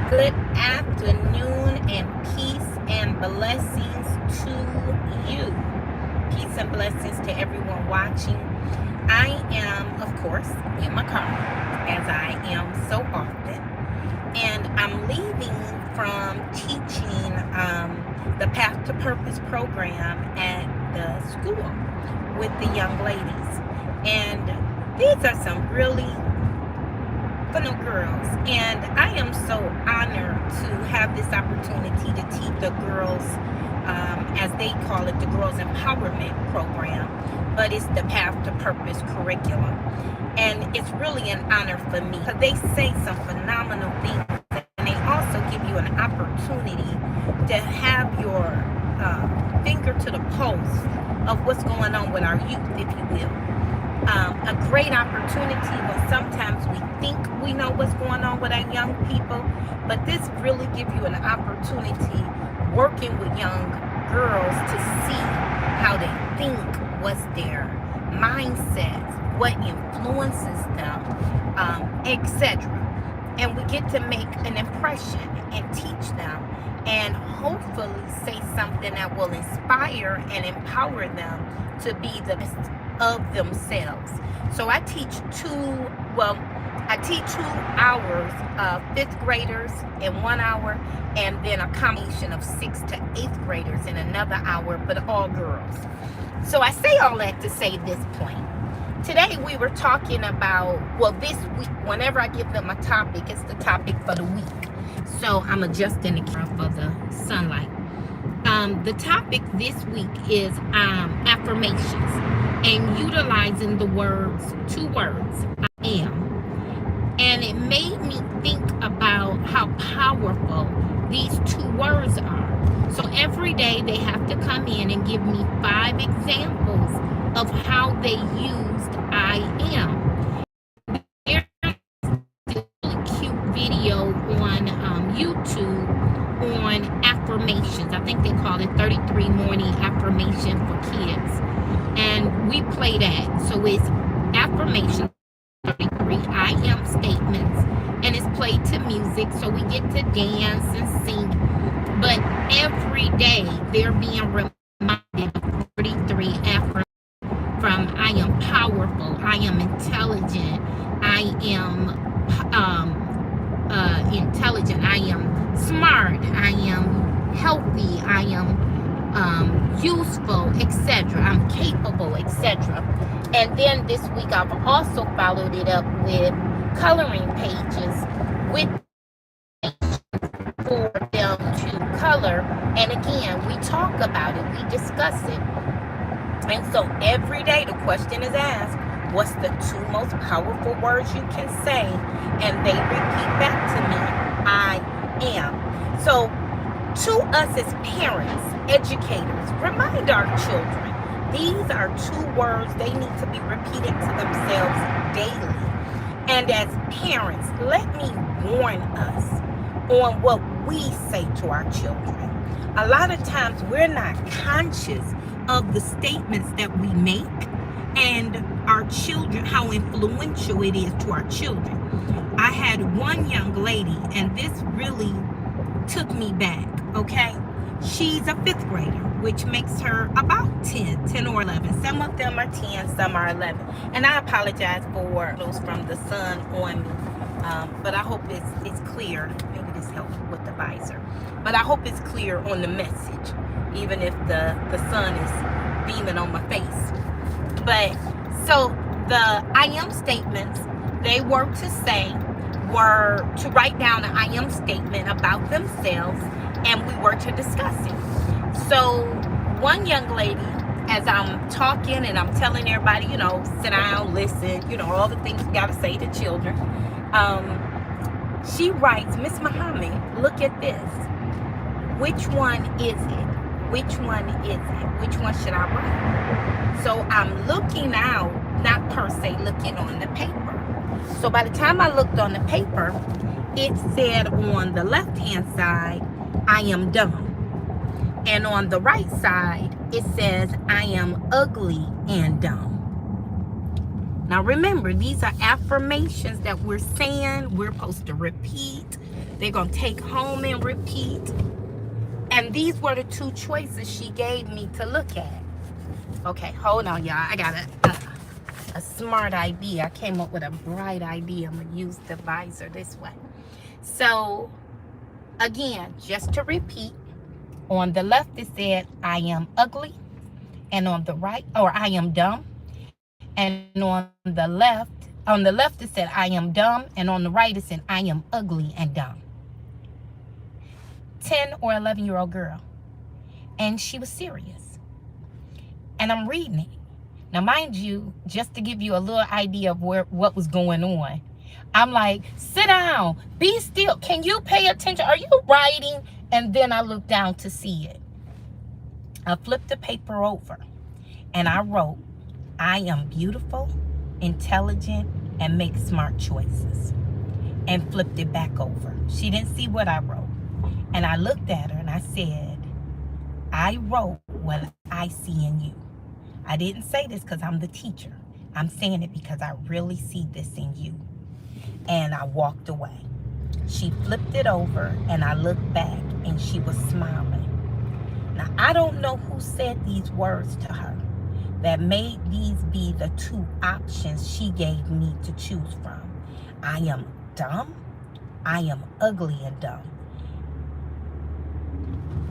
Good afternoon and peace and blessings to you. Peace and blessings to everyone watching. I am, of course, in my car, as I am so often, and I'm leaving from teaching the Path to Purpose program at the school with the young ladies. And these are some really phenomenal girls, and I am so honored to have this opportunity to teach the girls, as they call it, the Girls Empowerment Program, but it's the Path to Purpose curriculum. And it's really an honor for me because they say some phenomenal things, and they also give you an opportunity to have your finger to the pulse of what's going on with our youth, if you will. A great opportunity when sometimes we think we know what's going on with our young people, but this really gives you an opportunity working with young girls to see how they think, what's their mindsets, what influences them, etc. And we get to make an impression and teach them and hopefully say something that will inspire and empower them to be the best of themselves. So I teach 2 hours of 5th graders in 1 hour, and then a combination of 6th to 8th graders in another hour, but all girls. So I say all that to say this point. Today we were talking about, this week, whenever I give them a topic, it's the topic for the week. So I'm adjusting the camera for the sunlight. The topic this week is affirmations and utilizing the 2 words, I am. And it made me think about how powerful these 2 words are. So every day they have to come in and give me 5 examples of how they used I am. There's a really cute video on YouTube on affirmations. I think they call it 33 Morning Affirmation for Kids. And we play that. So it's affirmation 33 I am statements, and it's played to music, so we get to dance and sing. But every day they're being reminded of 33 affirmations, from I am powerful, I am intelligent, I am intelligent, I am smart, I am healthy, I am useful, etc. I'm capable, etc. And then this week I've also followed it up with coloring pages with for them to color. And again, we talk about it, we discuss it. And so every day the question is asked, what's the 2 most powerful words you can say? And they repeat back to me, I am. So to us as parents, educators, remind our children, these are 2 words they need to be repeated to themselves daily. And as parents, let me warn us on what we say to our children. A lot of times we're not conscious of the statements that we make and our children, how influential it is to our children. I had one young lady, and this really took me back, okay? She's a 5th grader, which makes her about 10 or 11. Some of them are 10, some are 11. And I apologize for those from the sun on me, but I hope it's clear. Maybe this helps with the visor. But I hope it's clear on the message, even if the sun is beaming on my face. But so the I am statements, they were to write down an I am statement about themselves, and we were to discuss it. So one young lady, as I'm talking and I'm telling everybody, sit down, listen, all the things you got to say to children, she writes, Miss Muhammad, look at this. Which one is it? Which one is it? Which one should I write? So I'm looking out, not per se looking on the paper. So by the time I looked on the paper, it said on the left-hand side, I am dumb. And on the right side, it says, I am ugly and dumb. Now remember, these are affirmations that we're saying, we're supposed to repeat They're going to take home and repeat. And these were the two choices she gave me to look at. Okay, hold on, y'all. I got a smart idea. I came up with a bright idea. I'm going to use the visor this way. So, again, just to repeat, on the left it said, I am ugly. And on the right, or I am dumb. And on the left it said, I am dumb. And on the right it said, I am ugly and dumb. 10 or 11-year-old girl. And she was serious. And I'm reading it. Now, mind you, just to give you a little idea of what was going on, I'm like, sit down, be still. Can you pay attention? Are you writing? And then I looked down to see it. I flipped the paper over and I wrote, I am beautiful, intelligent, and make smart choices. And flipped it back over. She didn't see what I wrote. And I looked at her and I said, I wrote what I see in you. I didn't say this because I'm the teacher. I'm saying it because I really see this in you. And I walked away. She flipped it over and I looked back and she was smiling. Now, I don't know who said these words to her that made these be the two options she gave me to choose from. I am dumb. I am ugly and dumb.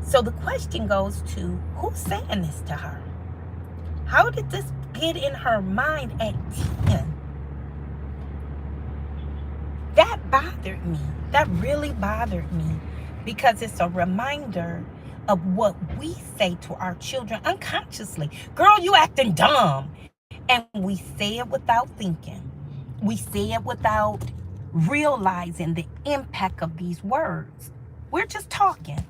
So the question goes to, who's saying this to her? How did this get in her mind at 10? That bothered me. That really bothered me because it's a reminder of what we say to our children unconsciously. Girl, you acting dumb. And we say it without thinking. We say it without realizing the impact of these words. We're just talking,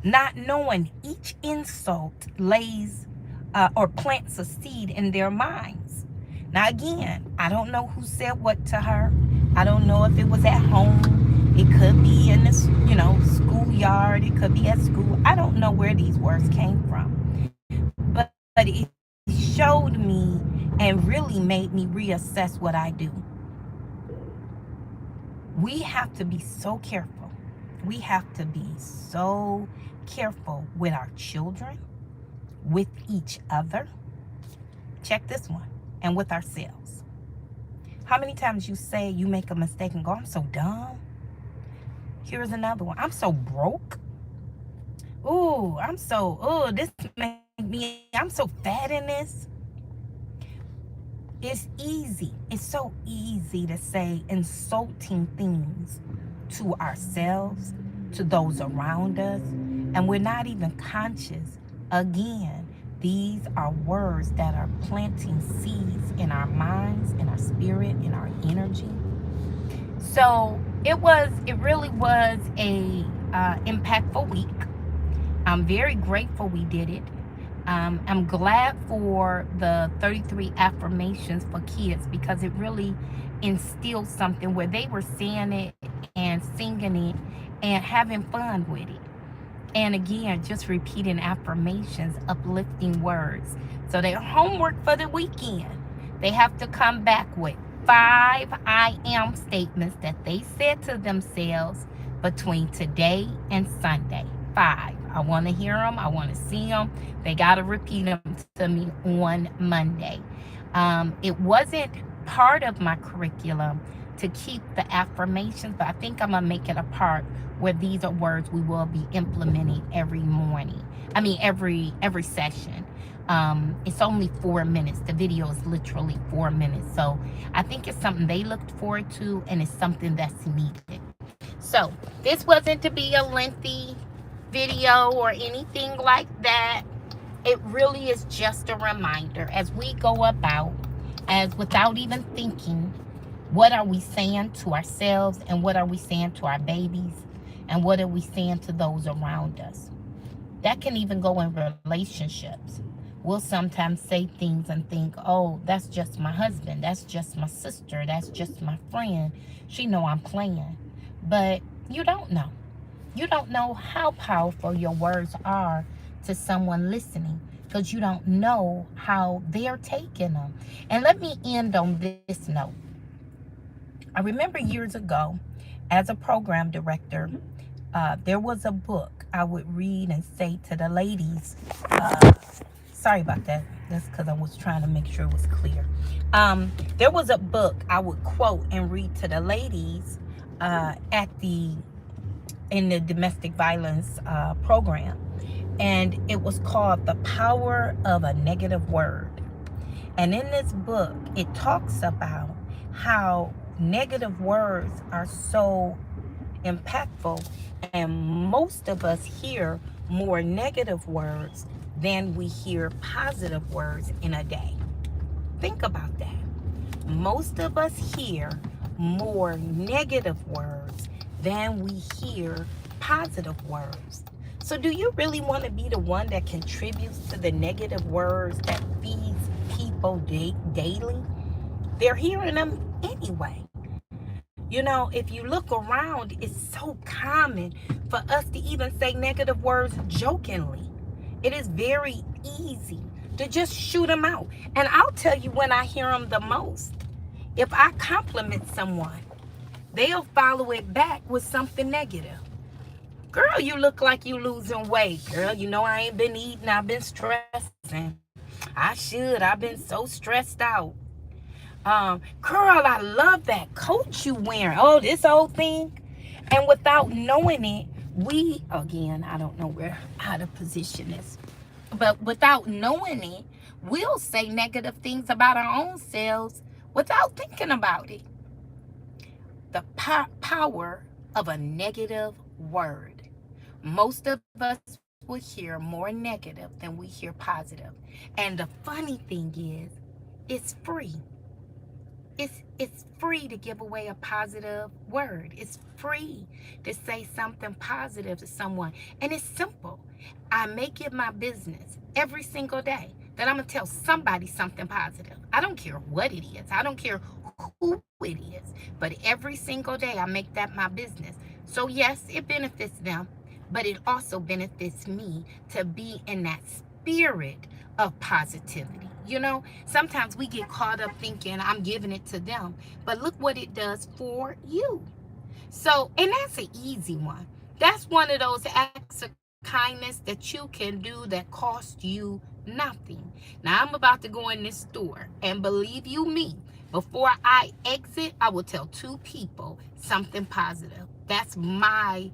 not knowing each insult lays or plants a seed in their minds. Now again, I don't know who said what to her. I don't know if it was at home. It could be in the schoolyard. It could be at school. I don't know where these words came from. But it showed me and really made me reassess what I do. We have to be so careful. We have to be so careful with our children, with each other. Check this one. And with ourselves. How many times you say you make a mistake and go, I'm so dumb. Here's another one. I'm so broke. Ooh, this make me, I'm so fat in this. It's easy. It's so easy to say insulting things to ourselves, to those around us, and we're not even conscious. Again, these are words that are planting seeds in our minds, in our spirit, in our energy. So it really was a impactful week. I'm very grateful we did it. I'm glad for the 33 affirmations for kids because it really instilled something where they were saying it and singing it and having fun with it. And again, just repeating affirmations, uplifting words. So their homework for the weekend, they have to come back with 5 I am statements that they said to themselves between today and Sunday. 5. I want to hear them. I want to see them. They got to repeat them to me on Monday. It wasn't part of my curriculum to keep the affirmations, but I think I'm going to make it a part where these are words we will be implementing every morning. I mean, every session. It's only 4 minutes. The video is literally 4 minutes. So I think it's something they looked forward to, and it's something that's needed. So this wasn't to be a lengthy video or anything like that. It really is just a reminder as we go about, as without even thinking, what are we saying to ourselves and what are we saying to our babies and what are we saying to those around us. That can even go in relationships. We'll sometimes say things and think, oh, that's just my husband, that's just my sister, that's just my friend, she know I'm playing. But you don't know. You don't know how powerful your words are to someone listening because you don't know how they're taking them. And let me end on this note. I remember years ago as a program director, there was a book I would read and say to the ladies. Sorry about that. That's because I was trying to make sure it was clear. There was a book I would quote and read to the ladies in the domestic violence program, and it was called The Power of a Negative Word. And in this book, it talks about how negative words are so impactful, and most of us hear more negative words than we hear positive words in a day. Think about that. Most of us hear more negative words than we hear positive words. So do you really want to be the one that contributes to the negative words that feeds people daily? They're hearing them anyway. You know, if you look around, it's so common for us to even say negative words jokingly. It is very easy to just shoot them out. And I'll tell you when I hear them the most. If I compliment someone, they'll follow it back with something negative. Girl, you look like you losing weight. Girl, you know I ain't been eating. I've been stressing. I've been so stressed out. Girl, I love that coat you wearing. Oh, this old thing. And without knowing it, I don't know where how to position this, but without knowing it, we'll say negative things about our own selves without thinking about it. The power of a negative word. Most of us will hear more negative than we hear positive. And the funny thing is, it's free. It's free to give away a positive word. It's free to say something positive to someone. And it's simple. I make it my business every single day that I'm going to tell somebody something positive. I don't care what it is. I don't care who it is. But every single day I make that my business. So yes, it benefits them, but it also benefits me to be in that spirit of positivity. You know, sometimes we get caught up thinking I'm giving it to them, but look what it does for you. So, and that's an easy one. That's one of those acts of kindness that you can do that cost you nothing. Now, I'm about to go in this store, and believe you me, before I exit, I will tell 2 people something positive. That's my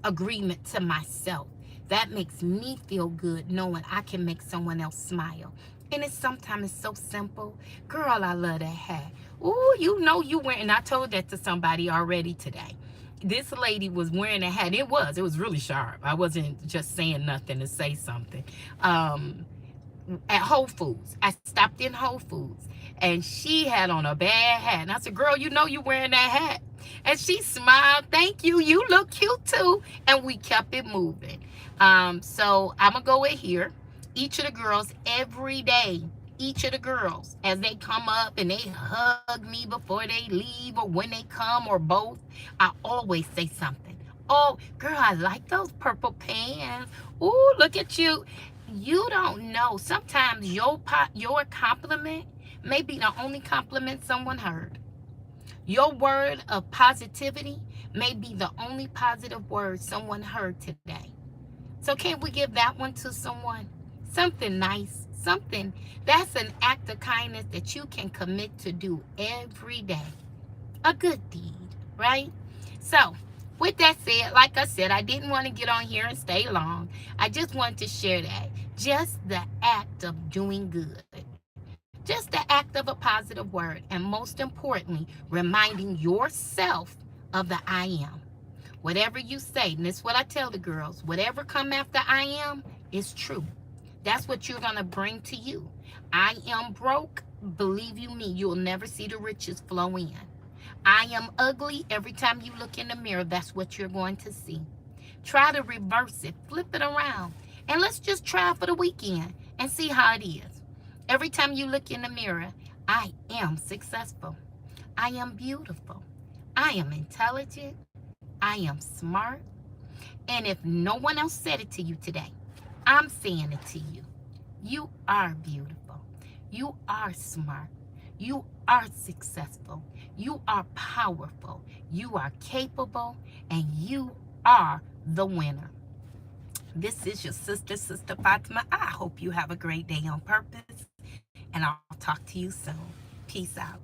agreement to myself. That makes me feel good knowing I can make someone else smile. And sometimes it's so simple. Girl, I love that hat. Ooh, you know you wearing, and I told that to somebody already today. This lady was wearing a hat. It was really sharp. I wasn't just saying nothing to say something. At Whole Foods. I stopped in Whole Foods, and she had on a bad hat. And I said, girl, you know you wearing that hat. And she smiled, thank you, you look cute too. And we kept it moving. So I'm going to go in here. Each of the girls, every day, each of the girls, as they come up and they hug me before they leave or when they come or both, I always say something. Oh, girl, I like those purple pants. Ooh, look at you. You don't know. Sometimes your compliment may be the only compliment someone heard. Your word of positivity may be the only positive word someone heard today. So can't we give that one to someone? Something nice, something that's an act of kindness that you can commit to do every day. A good deed, right? So, with that said, like I said, I didn't want to get on here and stay long. I just wanted to share that. Just the act of doing good. Just the act of a positive word. And most importantly, reminding yourself of the I am. Whatever you say, and this is what I tell the girls, whatever come after I am is true. That's what you're going to bring to you. I am broke. Believe you me, you'll never see the riches flow in. I am ugly. Every time you look in the mirror, that's what you're going to see. Try to reverse it. Flip it around. And let's just try for the weekend and see how it is. Every time you look in the mirror, I am successful. I am beautiful. I am intelligent. I am smart. And if no one else said it to you today, I'm saying it to you. You are beautiful. You are smart. You are successful. You are powerful. You are capable. And you are the winner. This is your Sister Fatima. I hope you have a great day on purpose. And I'll talk to you soon. Peace out.